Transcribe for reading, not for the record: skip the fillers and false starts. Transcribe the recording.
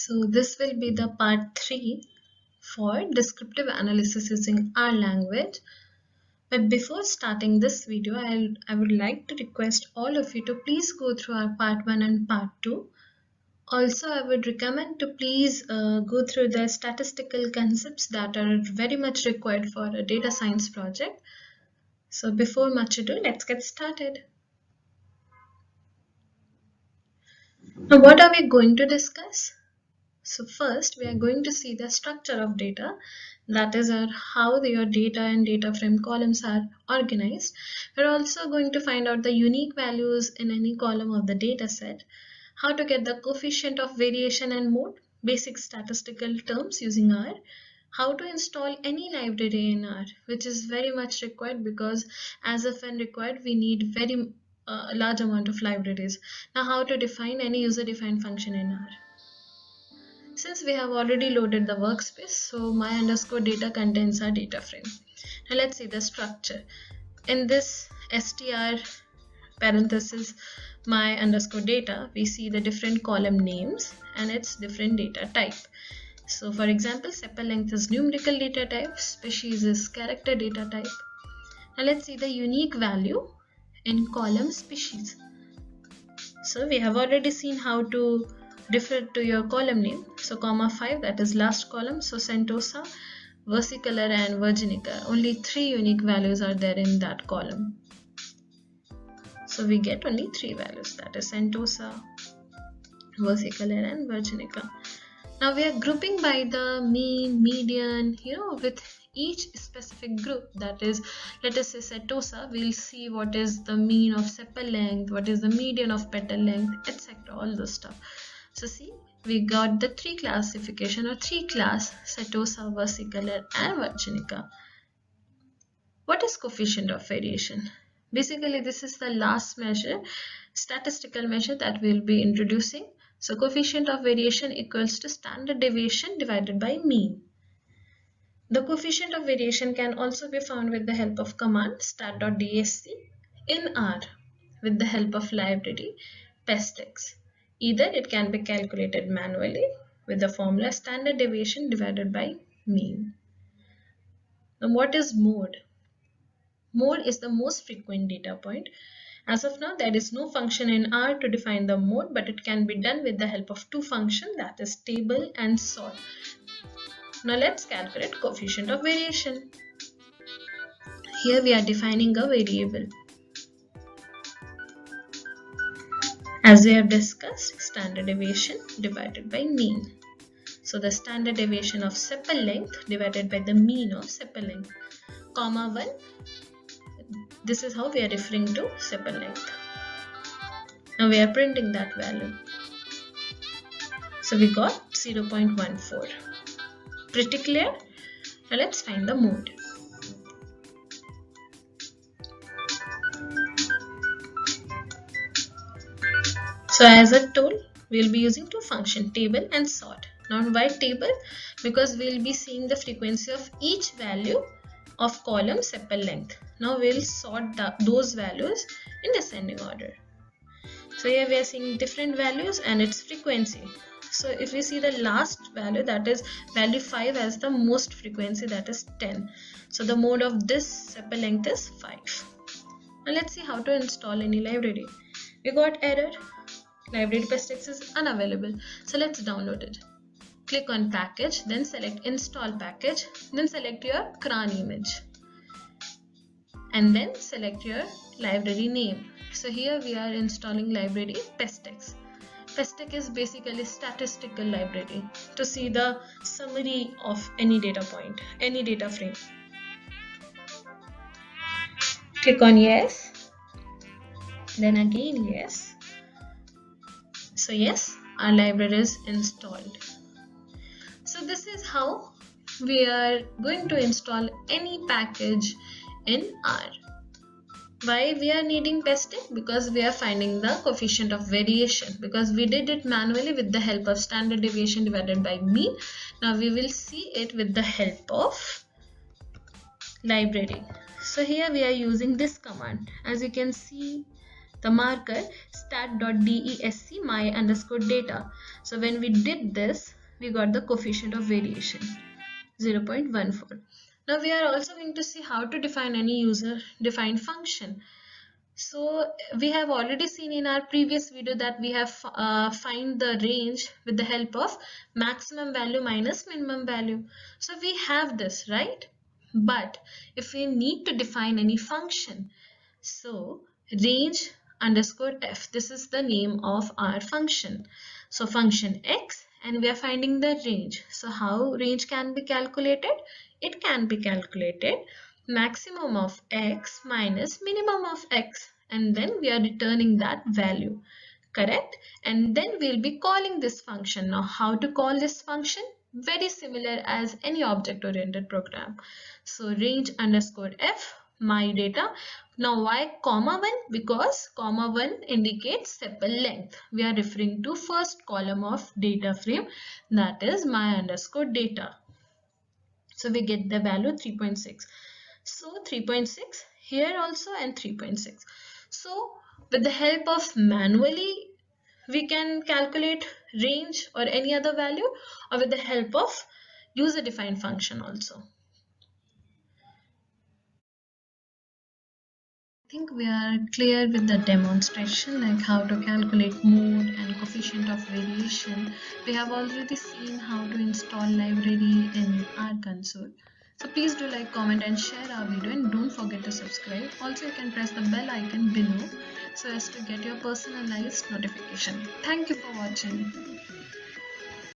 So this will be the part 3 for descriptive analysis using R language. But before starting this video, I would like to request all of you to please go through our part 1 and part 2. Also, I would recommend to please go through the statistical concepts that are very much required for a data science project. So before much ado, let's get started. Now, what are we going to discuss? So first, we are going to see the structure of data, that is how your data and data frame columns are organized. We're also going to find out the unique values in any column of the data set, how to get the coefficient of variation and mode, basic statistical terms using R, how to install any library in R, which is very much required because as of when required, we need very large amount of libraries. Now, how to define any user-defined function in R. Since we have already loaded the workspace, so my underscore data contains our data frame. Now let's see the structure. In this str parenthesis my underscore data, we see the different column names and its different data type. So for example, sepal length is numerical data type, species is character data type. Now let's see the unique value in column species. So we have already seen how to refer to your column name. So comma 5, that is last column. So setosa, versicolor and verginica. Only 3 unique values are there in that column. So we get only 3 values, that is setosa, versicolor and verginica. Now we are grouping by the mean, median, with each specific group. That is, let us say setosa, we'll see what is the mean of sepal length, what is the median of petal length, etc. All those stuff. So see, we got the 3 classification or 3 class, setosa, versicolor and verginica. What is coefficient of variation? Basically, this is the last measure, statistical measure that we'll be introducing. So coefficient of variation equals to standard deviation divided by mean. The coefficient of variation can also be found with the help of command stat.dsc in R with the help of library pestex. Either it can be calculated manually with the formula standard deviation divided by mean. Now what is mode? Mode is the most frequent data point. As of now, there is no function in R to define the mode, but it can be done with the help of 2 functions, that is table and sort. Now let's calculate coefficient of variation. Here we are defining a variable. As we have discussed, standard deviation divided by mean. So the standard deviation of sepal length divided by the mean of sepal length, comma 1. This is how we are referring to sepal length. Now we are printing that value. So we got 0.14. Pretty clear? Now let's find the mode. So as I told, we'll be using 2 functions, table and sort. Now why table? Because we'll be seeing the frequency of each value of column sepal length. Now we'll sort those values in descending order. So here we are seeing different values and its frequency. So if we see the last value, that is value 5 has the most frequency, that is 10. So the mode of this sepal length is 5. Now let's see how to install any library. We got error, library pestex is unavailable. So let's download it. Click on package, then select install package, then select your cran image. And then select your library name. So here we are installing library pestex. Pestex is basically statistical library to see the summary of any data point, any data frame. Click on yes, then again yes. So yes, our library is installed. So this is how we are going to install any package in R. Why we are needing pestex? Because we are finding the coefficient of variation, because we did it manually with the help of standard deviation divided by mean. Now we will see it with the help of library. So here we are using this command. As you can see, the marker stat.desc my underscore data. So when we did this, we got the coefficient of variation 0.14. Now we are also going to see how to define any user defined function. So we have already seen in our previous video that we have find the range with the help of maximum value minus minimum value. So we have this, right? But if we need to define any function, so range underscore f, this is the name of our function. So function x, and we are finding the range. So how range can be calculated? It can be calculated maximum of x minus minimum of x, and then we are returning that value, correct? And then we'll be calling this function. Now how to call this function? Very similar as any object oriented program. So range underscore f, my data. Now why comma 1? Because comma 1 indicates sepal length. We are referring to first column of data frame, that is my underscore data. So we get the value 3.6. So 3.6 here also and 3.6. So with the help of manually we can calculate range or any other value, or with the help of user defined function also. I think we are clear with the demonstration, like how to calculate mode and coefficient of variation. We have already seen how to install library in our console. So please do like, comment and share our video, and don't forget to subscribe. Also you can press the bell icon below so as to get your personalized notification. Thank you for watching.